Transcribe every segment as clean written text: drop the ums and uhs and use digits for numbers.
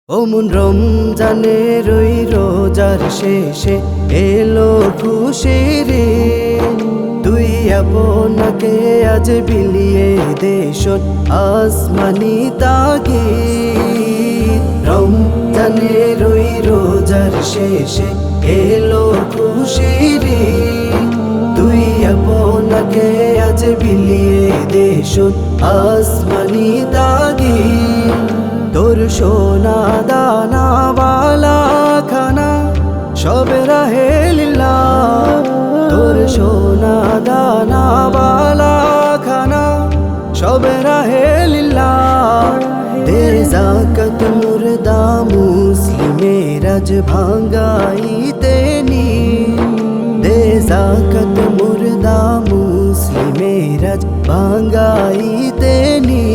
ওমন রমজানের ওই রোজার শেষে এলো খুশির তুই আপনাকে আজ বিলিয়ে দেশত আসমানি তাগিদ। রমজানের ওই রোজার শেষে এলো খুশির তুই আপনাকে আজ বিলিয়ে দেশত আসমানি তাগিদ। তোর সোনা দানা বালা খানা সব রাহে লিল্লাহ, তোর সোনা দানা বালা খানা সব রাহে লিল্লাহ। দে যাকাত মুর্দা মুসলিমের আজ ভাঙ্গাইতে নি, দে যাকাত মুর্দা মুসলিমের আজ ভাঙ্গাইতে নি।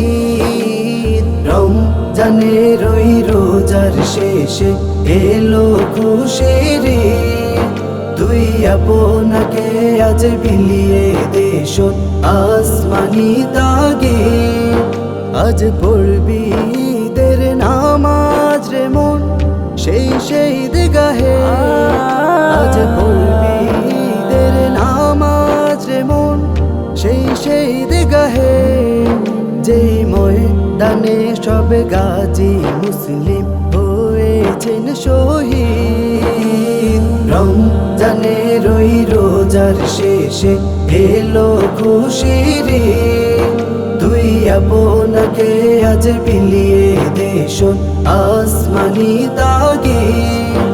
রমজানের ওই রোজার শেষে এলো খুশির তুই আপনাকে আজ বিলিয়ে দেশত আসমানি তাগিদ। আজ পড়বি ঈদের নামাজ রে মন সেই ঈদগাহে, আজ পড়বি ঈদের নামাজ রে মন সেই ঈদগাহে। যেই ময়দানে সব গাজী মুসলিম হয়েছেন শহীদ। রমজানের ওই রোজার শেষে এলো খুশির তুই আপনাকে আজ বিলিয়ে দেশত আসমানি তাগিদ।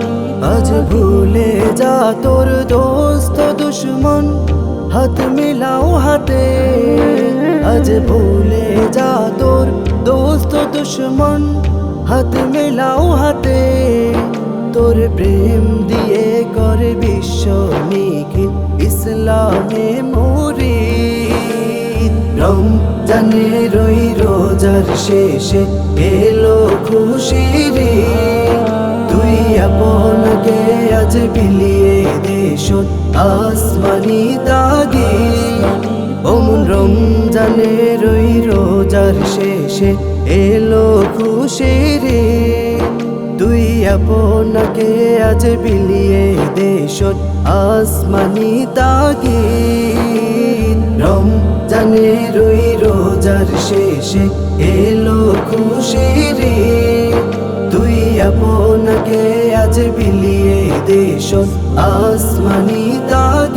আজ ভুলে যা তোর দোস্ত দুশ্মন হাত মিলাও হাতে, আজ ভুলে যা তোর দোস্ত দুশ্মন হাত মিলাও হাতে। তোর প্রেম দিয়ে করে বিশ্ব নিখিল ইসলামে মুরিদ। রমজানের ওই রোজার শেষে এলো খুশির তুই আপনাকে আজ বিলিয়ে দেশত আসমানি তাগিদ। ওমন রমজানের ওই রোজার শেষে এলো খুশির তুই আপনাকে আজ বিলিয়ে দেশত আসমানি তাগিদ। রমজানের ওই রোজার শেষে এলো খুশির তুই আপনাকে আজ বিলিয়ে দেশত আসমানি তাগিদ।